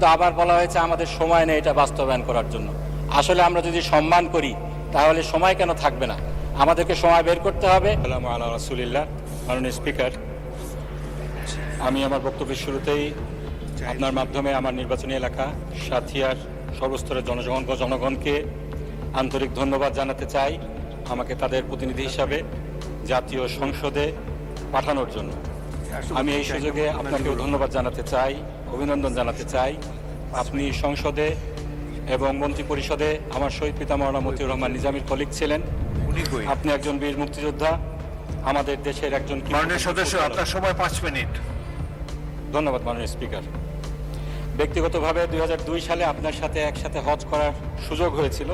কিন্তু আবার বলা হয়েছে আমাদের সময় নেই এটা বাস্তবায়ন করার জন্য। আসলে আমরা যদি সম্মান করি তাহলে সময় কেন থাকবে না? আমাদেরকে সময় বের করতে হবে। আসসালামু আলা রাসূলিল্লাহ। মাননীয় স্পিকার, আমি আমার বক্তব্যের শুরুতেই আপনার মাধ্যমে আমার নির্বাচনী এলাকা সাথিয়ার সর্বস্তরের জনগণকে আন্তরিক ধন্যবাদ জানাতে চাই আমাকে তাদের প্রতিনিধি হিসাবে জাতীয় সংসদে পাঠানোর জন্য। আমি এই সুযোগে আপনাকেও ধন্যবাদ জানাতে চাই, অভিনন্দন জানাতে চাই। আপনি সংসদে এবং মন্ত্রী পরিষদে আমার শহীদ পিতা মাওলানা মতিউর রহমান নিজামীর কলিগ ছিলেন। আপনি একজন বীর মুক্তিযোদ্ধা, আমাদের দেশের একজন মাননীয় সদস্য, আপনার সময় 5 মিনিট। ধন্যবাদ মাননীয় স্পিকার। ব্যক্তিগতভাবে 2002 সালে আপনার সাথে একসাথে হজ করার সুযোগ হয়েছিল।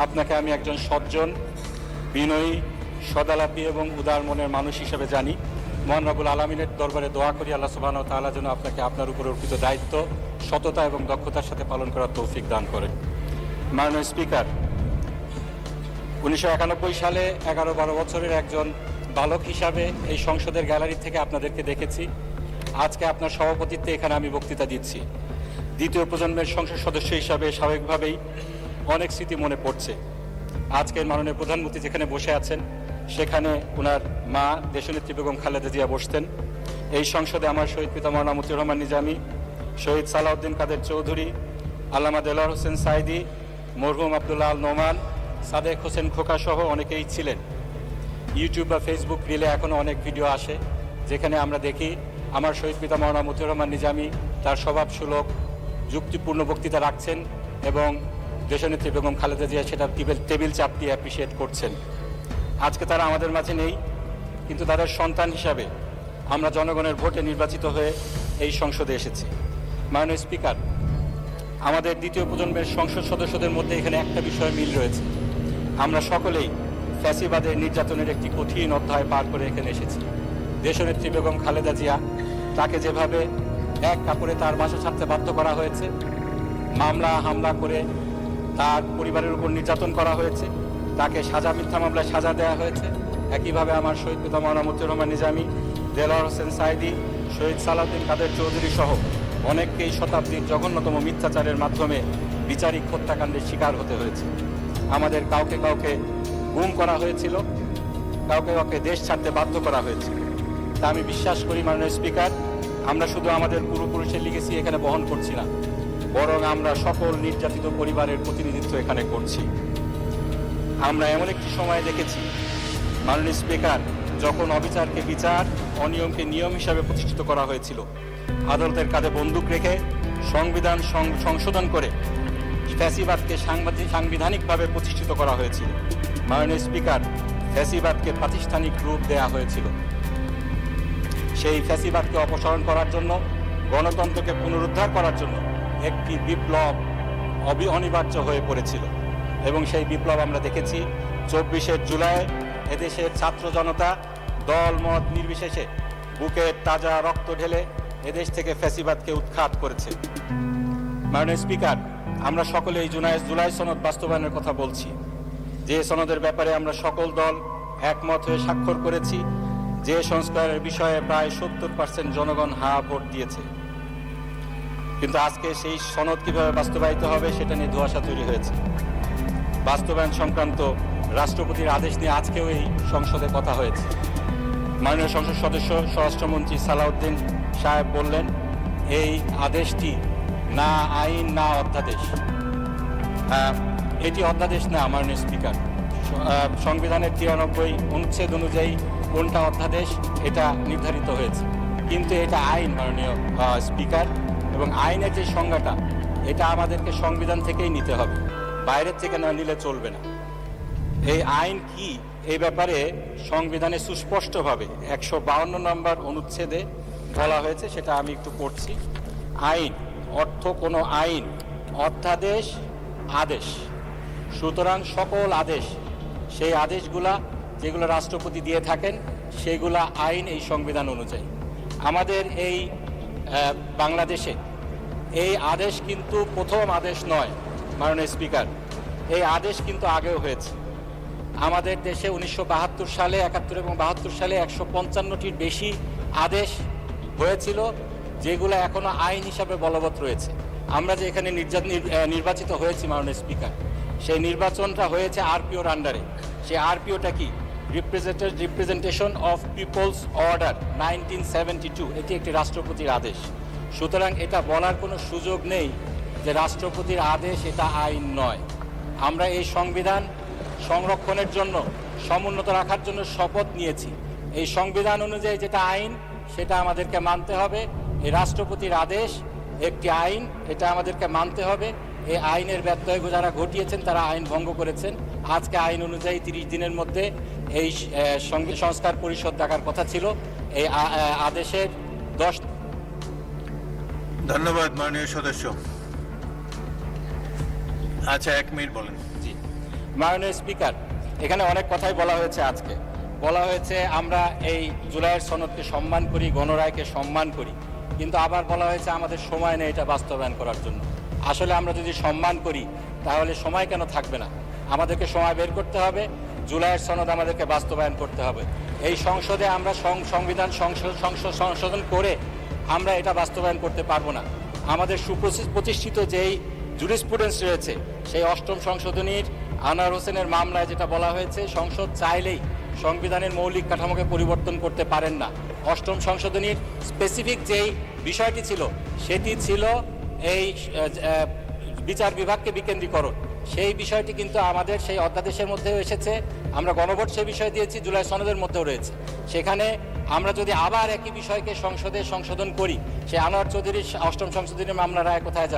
আপনাকে আমি একজন সজ্জন, বিনয়ী, সদালাপী এবং উদার মনের মানুষ হিসেবে জানি। মহান রব্বুল আলামিনের দরবারে দোয়া করি আল্লাহ সুবহানাহু ওয়া তাআলা যেন আপনাকে আপনার উপর অর্পিত দায়িত্ব সততা এবং দক্ষতার সাথে পালন করার তৌফিক দান করেন। মাননীয় স্পিকার, 1991 সালে 11-12 বছরের একজন বালক হিসাবে এই সংসদের গ্যালারি থেকে আপনাদেরকে দেখেছি। আজকে আপনার সভাপতিত্বে এখানে আমি বক্তৃতা দিচ্ছি। দ্বিতীয় প্রজন্মের সংসদ সদস্য হিসাবে স্বাভাবিকভাবেই অনেক স্মৃতি মনে পড়ছে। আজকের মাননীয় প্রধানমন্ত্রী যেখানে বসে আছেন সেখানে ওনার মা দেশনেত্রী বেগম খালেদা জিয়া বসতেন। এই সংসদে আমার শহীদ পিতা মাওলানা মতিউর রহমান নিজামী, শহীদ সালাউদ্দিন কাদের চৌধুরী, আল্লামা দেলোয়ার হোসেন সাইদি, মরহুম আব্দুল্লাহ আল নোমান, সাদেক হোসেন খোকা সহ অনেকেই ছিলেন। ইউটিউব বা ফেসবুক রিলে এখনও অনেক ভিডিও আসে যেখানে আমরা দেখি আমার শহীদ পিতা মাওলানা মতিউর রহমান নিজামী তার স্বভাবসুলভ যুক্তিপূর্ণ বক্তৃতা রাখছেন এবং দেশনেত্রী বেগম খালেদা জিয়া সেটা টেবিল চাপ দিয়ে অ্যাপ্রিসিয়েট করছেন। আজকে তারা আমাদের মাঝে নেই, কিন্তু তাদের সন্তান হিসাবে আমরা জনগণের ভোটে নির্বাচিত হয়ে এই সংসদে এসেছি। মাননীয় স্পিকার, আমাদের দ্বিতীয় প্রজন্মের সংসদ সদস্যদের মধ্যে এখানে একটা বিষয় মিল রয়েছে। আমরা সকলেই ফ্যাসিবাদের নির্যাতনের একটি কঠিন অধ্যায় পার করে এখানে এসেছি। দেশনেত্রী বেগম খালেদা জিয়া, তাকে যেভাবে এক কাপড়ে তার বাসা ছাড়তে বাধ্য করা হয়েছে, মামলা হামলা করে তার পরিবারের উপর নির্যাতন করা হয়েছে, তাকে মিথ্যা মামলায় সাজা দেওয়া হয়েছে। একইভাবে আমার শহীদ পিতা মাওলানা মতিউর রহমান নিজামী, দেলোয়ার হোসেন সাইদি, শহীদ সালাউদ্দিন কাদের চৌধুরী সহ অনেককেই শতাব্দীর জঘন্যতম মিথ্যাচারের মাধ্যমে বিচারিক হত্যাকাণ্ডের শিকার হতে হয়েছে। আমাদের কাউকে কাউকে গুম করা হয়েছিল, কাউকে কাউকে দেশ ছাড়তে বাধ্য করা হয়েছিল। তা আমি বিশ্বাস করি মাননীয় স্পিকার, আমরা শুধু আমাদের পূর্বপুরুষের লিগেসি এখানে বহন করছি না, বরং আমরা সকল নির্যাতিত পরিবারের প্রতিনিধিত্ব এখানে করছি। আমরা এমন একটি সময় দেখেছি মাননীয় স্পিকার, যখন অবিচারকে বিচার, অনিয়মকে নিয়ম হিসাবে প্রতিষ্ঠিত করা হয়েছিল। আদালতের কাঁধে বন্দুক রেখে সংবিধান সংশোধন করে ফ্যাসিবাদকে সাংবিধানিকভাবে প্রতিষ্ঠিত করা হয়েছিল। মাননীয় স্পিকার, ফ্যাসিবাদকে প্রাতিষ্ঠানিক রূপ দেয়া হয়েছিল। সেই ফ্যাসিবাদকে অপসারণ করার জন্য, গণতন্ত্রকে পুনরুদ্ধার করার জন্য একটি বিপ্লব অনিবার্য হয়ে পড়েছিল এবং সেই বিপ্লব আমরা দেখেছি 24শে জুলাই এদেশের ছাত্র জনতা দল মত নির্বিশেষে বুকের তাজা রক্ত ঢেলে এদেশ থেকে ফ্যাসিবাদকে উৎখাত করেছে। মাননীয় স্পিকার, আমরা সকলে এই জুলাই সনদ বাস্তবায়নের কথা বলছি, যে সনদের ব্যাপারে আমরা সকল দল একমত হয়ে স্বাক্ষর করেছি, যে সংস্কারের বিষয়ে প্রায় 70% জনগণ হা ভোট দিয়েছে। কিন্তু আজকে সেই সনদ কিভাবে বাস্তবায়িত হবে সেটা নিয়ে ধোঁয়াশা তৈরি হয়েছে। বাস্তবায়ন সংক্রান্ত রাষ্ট্রপতির আদেশ নিয়ে আজকেও এই সংসদে কথা হয়েছে। মাননীয় সংসদ সদস্য স্বরাষ্ট্রমন্ত্রী সালাউদ্দিন সাহেব বললেন এই আদেশটি না আইন না অধ্যাদেশ। এটি অধ্যাদেশ না মাননীয় স্পিকার। সংবিধানের 93 অনুচ্ছেদ অনুযায়ী কোনটা অধ্যাদেশ এটা নির্ধারিত হয়েছে, কিন্তু এটা আইন মাননীয় স্পিকার। এবং আইনের যে সংজ্ঞাটা এটা আমাদেরকে সংবিধান থেকেই নিতে হবে, বাইরের থেকে না নিলে চলবে না। এই আইন কি এই ব্যাপারে সংবিধানে সুস্পষ্টভাবে 152 নম্বর অনুচ্ছেদে বলা হয়েছে, সেটা আমি একটু পড়ছি। আইন অর্থ কোনো আইন, অধ্যাদেশ, আদেশ। সুতরাং সকল আদেশ, সেই আদেশগুলা যেগুলো রাষ্ট্রপতি দিয়ে থাকেন সেগুলা আইন এই সংবিধান অনুযায়ী। আমাদের এই বাংলাদেশে এই আদেশ কিন্তু প্রথম আদেশ নয় মাননীয় স্পিকার, এই আদেশ কিন্তু আগেও হয়েছে। আমাদের দেশে 1972 সালে, 71 এবং 72 সালে 155টির বেশি আদেশ হয়েছিল, যেগুলো এখনো আইন হিসাবে বলবৎ রয়েছে। আমরা যে এখানে নির্বাচিত হয়েছি মাননীয় স্পিকার, সেই নির্বাচনটা হয়েছে আরপিওর আন্ডারে। সেই আরপিওটা কি? Representation of people's order 1972। এটি একটি রাষ্ট্রপতির আদেশ। সুতরাং এটা বলার কোনো সুযোগ নেই যে রাষ্ট্রপতির আদেশ এটা আইন নয়। আমরা এই সংবিধান সংরক্ষণের জন্য, সমুন্নত রাখার জন্য শপথ নিয়েছি। এই সংবিধান অনুযায়ী যেটা আইন সেটা আমাদেরকে মানতে হবে। এই রাষ্ট্রপতির আদেশ একটি আইন, এটা আমাদেরকে মানতে হবে। এই আইনের ব্যত্যয় যারা ঘটিয়েছেন তারা আইন ভঙ্গ করেছেন। আজকে আইন অনুযায়ী 30 দিনের মধ্যে এই সংস্কার পরিষদ ডাকার কথা ছিল। এই আদেশের 10। ধন্যবাদ মাননীয় সদস্য। আচ্ছা, 1 মিনিট বলেন। জি, মাননীয় স্পিকার, এখানে অনেক কথাই বলা হয়েছে। আজকে বলা হয়েছে আমরা এই জুলাইয়ের সনদকে সম্মান করি, গণরায়কে সম্মান করি, কিন্তু আবার বলা হয়েছে আমাদের সময় নেই এটা বাস্তবায়ন করার জন্য। আসলে আমরা যদি সম্মান করি তাহলে সময় কেন থাকবে না? আমাদেরকে সময় বের করতে হবে, জুলাইয়ের সনদ আমাদেরকে বাস্তবায়ন করতে হবে। এই সংসদে আমরা সংবিধান সংশোধন করে আমরা এটা বাস্তবায়ন করতে পারবো না। আমাদের সুপ্রতিষ্ঠিত যেই জুরিসপ্রুডেন্স রয়েছে, সেই 8ম সংশোধনীর আনোয়ার হোসেনের মামলায় যেটা বলা হয়েছে, সংসদ চাইলেই সংবিধানের মৌলিক কাঠামোকে পরিবর্তন করতে পারেন না। 8ম সংশোধনীর স্পেসিফিক যেই বিষয়টি ছিল সেটি ছিল এই বিচার বিভাগকে বিকেন্দ্রীকরণ। সেই বিষয়টি কিন্তু আমাদের সেই অধ্যাদেশের মধ্যেও এসেছে। আমরা গণভোট সেই বিষয় দিয়েছি, জুলাই সনদের মধ্যেও রয়েছে। সেখানে আমরা যদি আবার একই বিষয়কে সংসদে সংশোধন করি, সেই আনোয়ার চৌধুরীর 8ম সংশোধনীর মামলা রায় কোথায় যাবে?